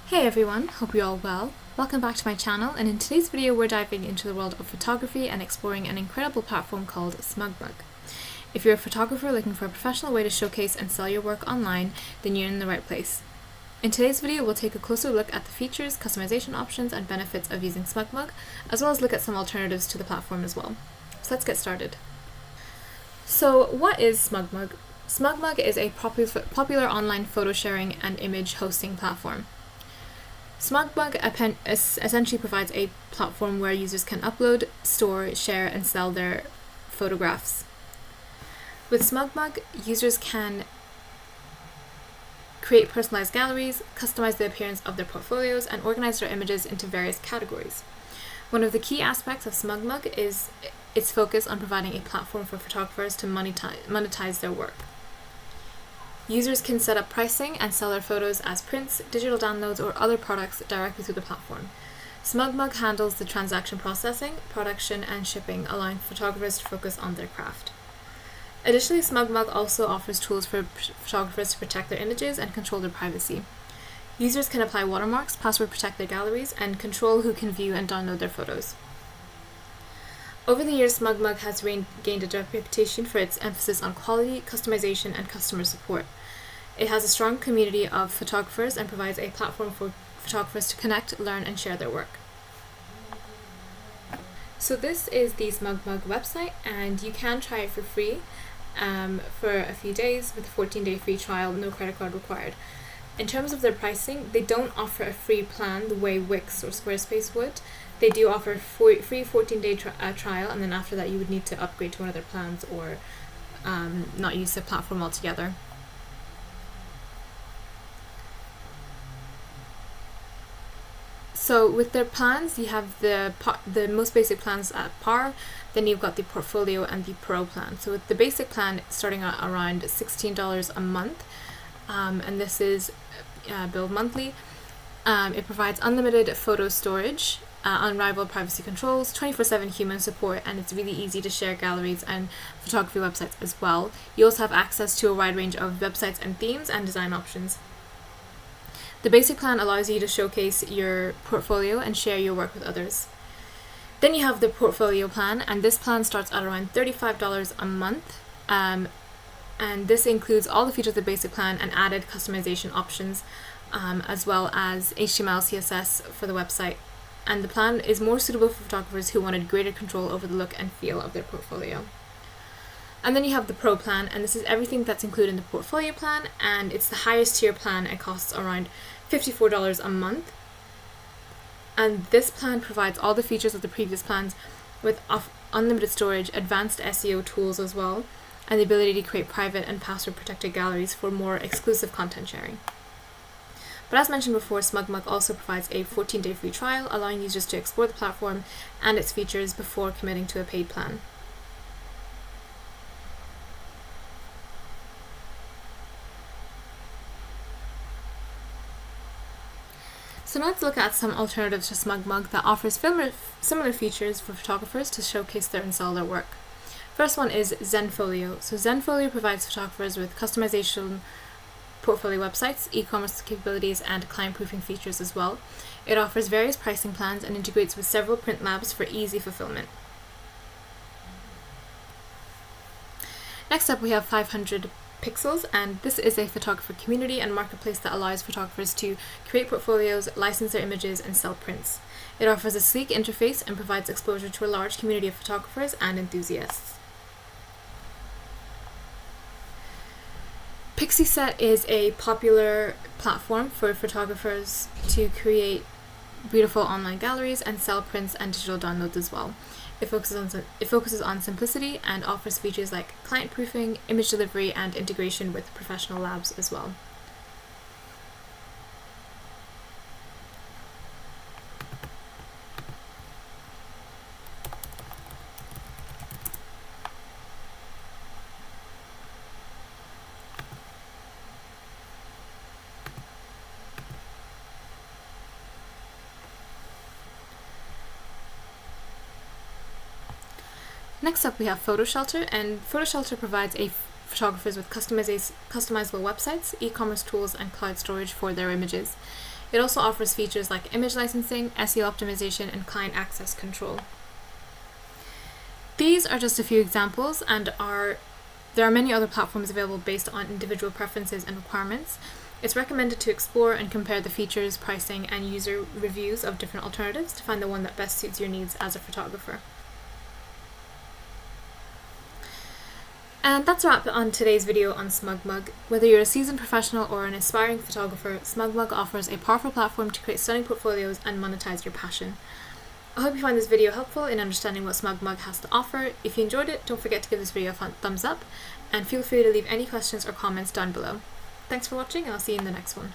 Hey everyone, hope you're all well. Welcome back to my channel, and in today's video we're diving into the world of photography and exploring an incredible platform called SmugMug. If you're a photographer looking for a professional way to showcase and sell your work online, then you're in the right place. In today's video we'll take a closer look at the features, customization options, and benefits of using SmugMug, as well as look at some alternatives to the platform as well. So let's get started. So what is SmugMug? SmugMug is a popular online photo sharing and image hosting platform. SmugMug essentially provides a platform where users can upload, store, share, and sell their photographs. With SmugMug, users can create personalized galleries, customize the appearance of their portfolios, and organize their images into various categories. One of the key aspects of SmugMug is its focus on providing a platform for photographers to monetize their work. Users can set up pricing and sell their photos as prints, digital downloads, or other products directly through the platform. SmugMug handles the transaction processing, production, and shipping, allowing photographers to focus on their craft. Additionally, SmugMug also offers tools for photographers to protect their images and control their privacy. Users can apply watermarks, password protect their galleries, and control who can view and download their photos. Over the years, SmugMug has gained a reputation for its emphasis on quality, customization, and customer support. It has a strong community of photographers and provides a platform for photographers to connect, learn, and share their work. So this is the SmugMug website, and you can try it for free for a few days with a 14-day free trial, no credit card required. In terms of their pricing, they don't offer a free plan the way Wix or Squarespace would. They do offer a free 14-day trial, and then after that you would need to upgrade to one of their plans or not use the platform altogether. So with their plans, you have the most basic plans at par, then you've got the portfolio and the pro plan. So with the basic plan starting at around $16 a month, and this is billed monthly. It provides unlimited photo storage, unrivaled privacy controls, 24/7 human support, and it's really easy to share galleries and photography websites as well. You also have access to a wide range of websites and themes and design options. The basic plan allows you to showcase your portfolio and share your work with others. Then you have the portfolio plan, and this plan starts at around $35 a month. And this includes all the features of the basic plan and added customization options, as well as HTML, CSS for the website. And the plan is more suitable for photographers who wanted greater control over the look and feel of their portfolio. And then you have the Pro plan, and this is everything that's included in the portfolio plan, and it's the highest tier plan. It costs around $54 a month. And this plan provides all the features of the previous plans with unlimited storage, advanced SEO tools as well, and the ability to create private and password protected galleries for more exclusive content sharing. But as mentioned before, SmugMug also provides a 14-day free trial, allowing users to explore the platform and its features before committing to a paid plan. So now let's look at some alternatives to SmugMug that offers similar features for photographers to showcase and sell their work. First one is Zenfolio. So Zenfolio provides photographers with customization portfolio websites, e-commerce capabilities, and client-proofing features as well. It offers various pricing plans and integrates with several print labs for easy fulfillment. Next up we have 500 Pixels, and this is a photographer community and marketplace that allows photographers to create portfolios, license their images, and sell prints. It offers a sleek interface and provides exposure to a large community of photographers and enthusiasts. Pixieset is a popular platform for photographers to create beautiful online galleries and sell prints and digital downloads as well. It focuses on simplicity and offers features like client proofing, image delivery, and integration with professional labs as well. Next up we have PhotoShelter, and PhotoShelter provides photographers with customizable websites, e-commerce tools, and cloud storage for their images. It also offers features like image licensing, SEO optimization, and client access control. These are just a few examples, and there are many other platforms available based on individual preferences and requirements. It's recommended to explore and compare the features, pricing, and user reviews of different alternatives to find the one that best suits your needs as a photographer. And that's a wrap on today's video on SmugMug. Whether you're a seasoned professional or an aspiring photographer, SmugMug offers a powerful platform to create stunning portfolios and monetize your passion. I hope you find this video helpful in understanding what SmugMug has to offer. If you enjoyed it, don't forget to give this video a thumbs up, and feel free to leave any questions or comments down below. Thanks for watching, and I'll see you in the next one.